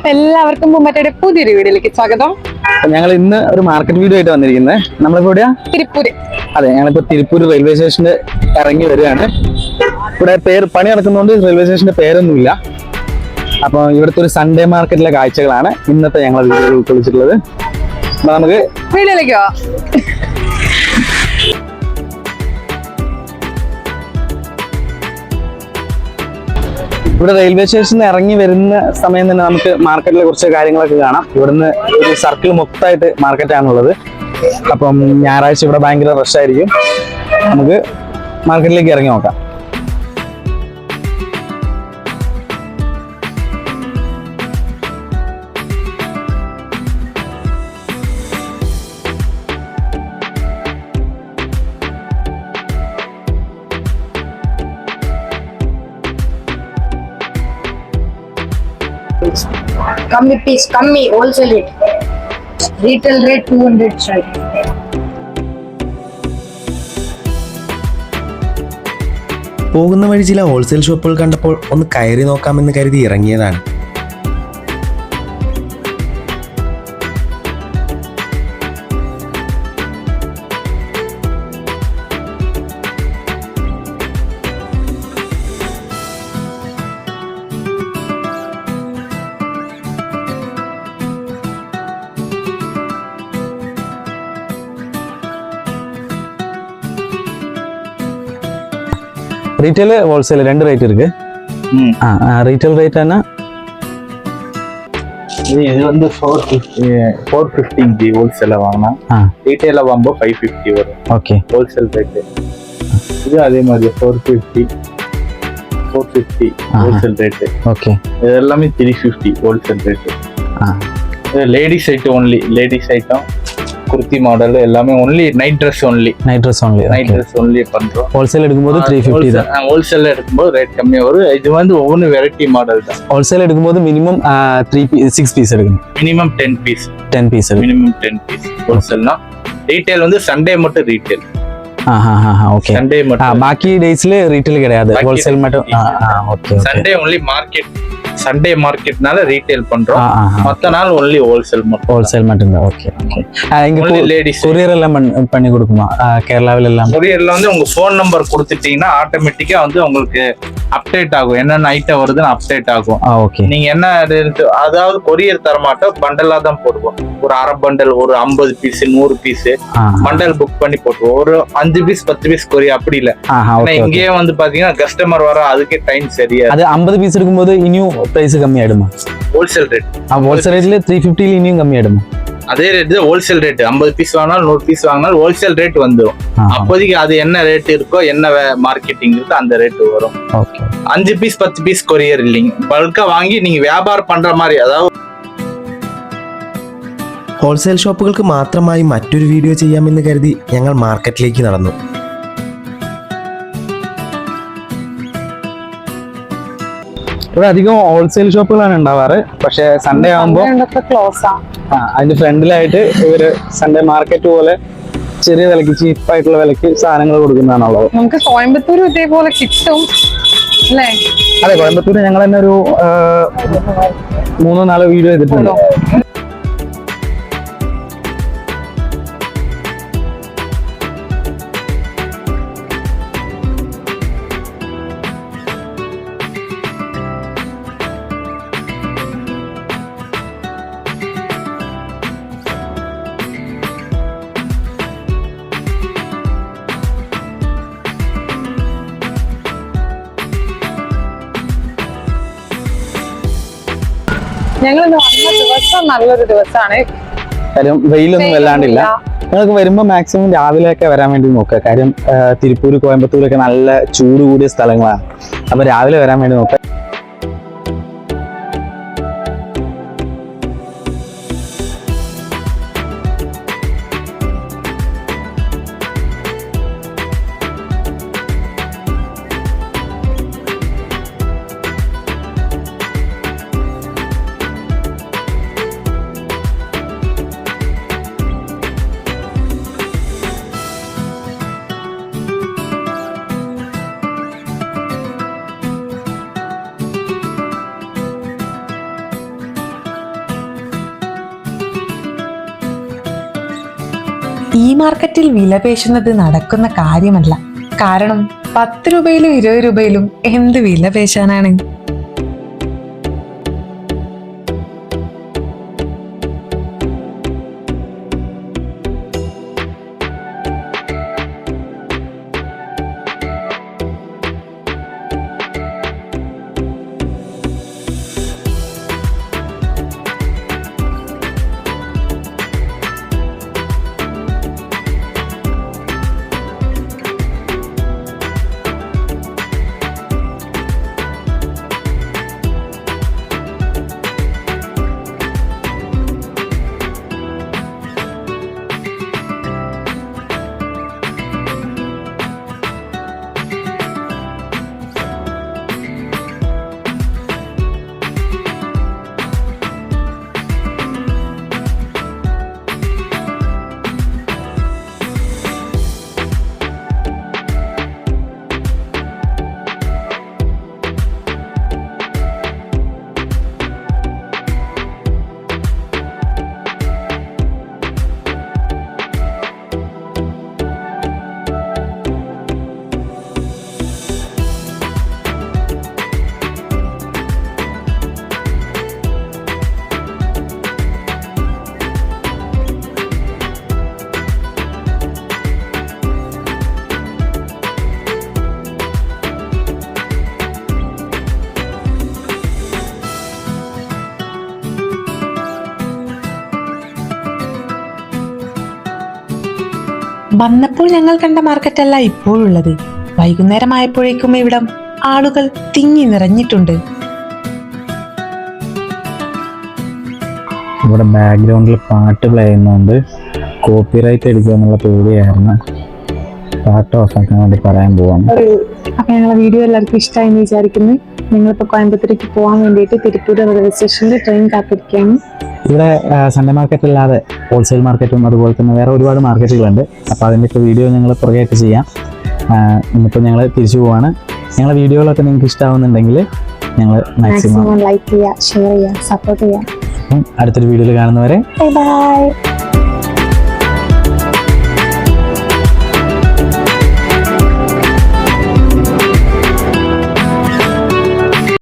എല്ലാവർക്കും പൂമ്പാറ്റയുടെ പുതിയൊരു വീഡിയോയിലേക്ക് സ്വാഗതം. ഞങ്ങൾ ഇന്ന് ഒരു മാർക്കറ്റ് വീഡിയോ ആയിട്ട് വന്നിരിക്കുന്നത്. നമ്മളിപ്പോ എവിടെയാ? തിരുപ്പൂര്. അതെ, ഞങ്ങളിപ്പോ തിരുപ്പൂർ റെയിൽവേ സ്റ്റേഷനിൽ ഇറങ്ങി വരികയാണ്. ഇവിടെ പണി നടക്കുന്നതുകൊണ്ട് റെയിൽവേ സ്റ്റേഷന്റെ പേരൊന്നുമില്ല. അപ്പൊ ഇവിടുത്തെ ഒരു സൺഡേ മാർക്കറ്റിലെ കാഴ്ചകളാണ് ഇന്നത്തെ ഞങ്ങൾ വീഡിയോയിൽ ഉൾക്കൊള്ളിച്ചിട്ടുള്ളത്. അപ്പൊ നമുക്ക് വീഡിയോയിലേക്ക് പോവാം. ഇവിടെ റെയിൽവേ സ്റ്റേഷനിൽ ഇറങ്ങി വരുന്ന സമയം തന്നെ നമുക്ക് മാർക്കറ്റിലെ കുറച്ച് കാര്യങ്ങളൊക്കെ കാണാം. ഇവിടുന്ന് ഒരു സർക്കിൾ മൊത്തമായിട്ട് മാർക്കറ്റാണുള്ളത്. അപ്പം ഞായറാഴ്ച ഇവിടെ ഭയങ്കര റഷ് ആയിരിക്കും. നമുക്ക് മാർക്കറ്റിലേക്ക് ഇറങ്ങി നോക്കാം. Kammi piece, kammi, wholesale rate. Retail rate 200 sir. പോകുന്ന വഴി ചില ഹോൾസെയിൽ ഷോപ്പുകൾ കണ്ടപ്പോൾ ഒന്ന് കയറി നോക്കാമെന്ന് കരുതി ഇറങ്ങിയതാണ്. ரீட்டைல் ஹோல்சேல் ரெண்டு ரேட் இருக்கு. ரீட்டைல் ரேட் என்ன? இது வந்து 450 ஹோல்சேல வாங்கினா ரீட்டைல வாங்கும்போது 550 வரும். Okay, wholesale rate. இது அதே மாதிரி 450 ஹோல்சேல் ரேட். ஓகே, இது எல்லாமே 350 wholesale rate. Ladies item only, ladies item kurti model எல்லாமே ஒன்லி நைட் ட்ரெஸ் ஒன்லி பண்றோம். ஹோல்சேல் எடுக்கும்போது 350 தான். ஹோல்சேல் எடுக்கும்போது ரேட் கம்மியா வரும். இது வந்து ஒவ்வொரு வெரைட்டி மாடல் தான். ஹோல்சேல் எடுக்கும்போது மினிமம் 6 பீஸ் எடுக்கணும். மினிமம் 10 பீஸ் மினிமம் 10 பீஸ் ஹோல்சேல்னா. ரீட்டைல் வந்து சண்டே மட்டும் ரீட்டைல். ஓகே, சண்டே மட்டும். பாக்கி டேஸ்ல ரீட்டைல் கிடையாது, ஹோல்சேல் மட்டும். Okay, Sunday only market. Sunday மார்க்கெட்னால ரீட்டைல் பண்றோம். மத்த நாள் ஒன்லி ஹோல்சேல் மட்டும் தான். ஓகே, இங்க லேடிஸ் கொரியர் எல்லாம் பண்ணி கொடுக்குமா? கேரளாவில எல்லாம் கொரியர்ல வந்து உங்க போன் நம்பர் கொடுத்துட்டீங்கன்னா ஆட்டோமேட்டிக்கா வந்து உங்களுக்கு அப்டேட் ஆகும். என்னென்ன ஐட்டம் வருதுன்னு அப்டேட் ஆகும். ஓகே, நீங்க என்ன அதாவது கொரியர் தர மாட்டோம், பண்டலா தான் போடுவோம். ஒரு அரை பண்டல், ஒரு 50 பீஸ் 100 பீஸ் பண்டல் புக் பண்ணி போட்டுருவோம். ஒரு 5 பீஸ் 10 பீஸ் கொரியர் அப்படி இல்ல. இங்கேயே வந்து பாத்தீங்கன்னா கஸ்டமர் வர அதுக்கே டைம் சரியா. அது 50 பீஸ் இருக்கும்போது இனியும் பிரைஸ் கம்மியாயிடுமா? Wholesale rate. ஹோல்சேல் ரேட்ல 350 இனியும் கம்மியாயிடுமா? அதே ரேட் தான் ஹோல்சேல் ரேட். 50 பீஸ் வாங்கினாலும் 100 பீஸ் வாங்கினாலும் ஹோல்சேல் ரேட் வந்துடும். அப்போதைக்கு அது என்ன ரேட் இருக்கோ, என்ன மார்க்கெட்டிங் இருக்கோ அந்த ரேட் வரும். 5 பீஸ் 10 பீஸ் கொரியர் இல்லைங்க. பல்கா வாங்கி நீங்க வியாபாரம் பண்ற மாதிரி. அதாவது ഹോൾസെയിൽ ഷോപ്പുകൾക്ക് മാത്രമായി മറ്റൊരു വീഡിയോ ചെയ്യാമെന്ന് കരുതി ഞങ്ങൾ മാർക്കറ്റിലേക്ക് നടന്നു. ഇവിടെ അധികം ഹോൾസെയിൽ ഷോപ്പുകളാണ് ഉണ്ടാവാറ്. പക്ഷെ സൺഡേ ആകുമ്പോൾ അതിന്റെ ഫ്രണ്ടിലായിട്ട് ഇവര് സൺഡേ മാർക്കറ്റ് പോലെ ചെറിയ വിലക്ക്, ചീപ്പായിട്ടുള്ള വിലക്ക് സാധനങ്ങൾ കൊടുക്കുന്നതാണുള്ളത്. നമുക്ക് കോയമ്പത്തൂർ ഇതേപോലെ കിട്ടും അല്ലേ? അതെ, കോയമ്പത്തൂർ ഞങ്ങൾ തന്നെ ഒരു 3-4 വീഡിയോ ചെയ്തിട്ടുണ്ട്. ഞങ്ങൾ വന്ന ദിവസം നല്ലൊരു ദിവസമാണ്. കാര്യം വെയിലൊന്നും വല്ലാണ്ടില്ല. നിങ്ങൾക്ക് വരുമ്പോ മാക്സിമം രാവിലെയൊക്കെ വരാൻ വേണ്ടി നോക്കുക. കാര്യം തിരുപ്പൂർ, കോയമ്പത്തൂരൊക്കെ നല്ല ചൂട് കൂടിയ സ്ഥലങ്ങളാണ്. അപ്പൊ രാവിലെ വരാൻ വേണ്ടി നോക്കുക. ഈ മാർക്കറ്റിൽ വിലപേശുന്നത് നടക്കുന്ന കാര്യമല്ല. കാരണം 10 രൂപയിലും 20 രൂപയിലും എന്ത് വിലപേശാനാണ്? വന്നപ്പോൾ ഞങ്ങൾ കണ്ട മാർക്കറ്റല്ല ഇപ്പോഴുള്ളത്. വൈകുന്നേരമായപ്പോഴേക്കും ഇവിടം ആളുകൾ തിങ്ങി നിറഞ്ഞിട്ടുണ്ട്. ഇവിടെ ബാക്ക്ഗ്രൗണ്ടിൽ പാട്ട് പ്ലേ ചെയ്യുന്നുണ്ട്. കോപ്പിറൈറ്റ് എടുക്കുക എന്നുള്ള പേടിയായിരുന്നു. പാട്ട് ഓഫാക്കാൻ വേണ്ടി പറയാൻ പോവാണ്. അപ്പൊ ഞങ്ങളെ വീഡിയോ എല്ലാവർക്കും ഇഷ്ടമായി എന്ന് വിചാരിക്കുന്നു. ഞങ്ങളിപ്പോൾ കോയമ്പത്തൂരേക്ക് പോകാൻ വേണ്ടിയിട്ട് തിരുപ്പൂർ റെയിൽവേ സ്റ്റേഷനിൽ ട്രെയിൻ കാത്തിരിക്കുകയാണ്. ഇവിടെ സൺഡേ മാർക്കറ്റ് അല്ലാതെ ഹോൾസെയിൽ മാർക്കറ്റും അതുപോലെ തന്നെ വേറെ ഒരുപാട് മാർക്കറ്റുകളുണ്ട്. അപ്പോൾ അതിൻ്റെയൊക്കെ വീഡിയോ ഞങ്ങൾ പുറകെയായിട്ട് ചെയ്യാം. ഇന്നിപ്പോൾ ഞങ്ങൾ തിരിച്ചു പോവാണ്. ഞങ്ങളെ വീഡിയോകളൊക്കെ നിങ്ങൾക്ക് ഇഷ്ടമാവുന്നുണ്ടെങ്കിൽ ഞങ്ങൾ മാക്സിമം ലൈക്ക് ചെയ്യുക, ഷെയർ ചെയ്യുക, സപ്പോർട്ട് ചെയ്യുക. അടുത്തൊരു വീഡിയോയിൽ കാണുന്നവരെ ബൈ ബൈ.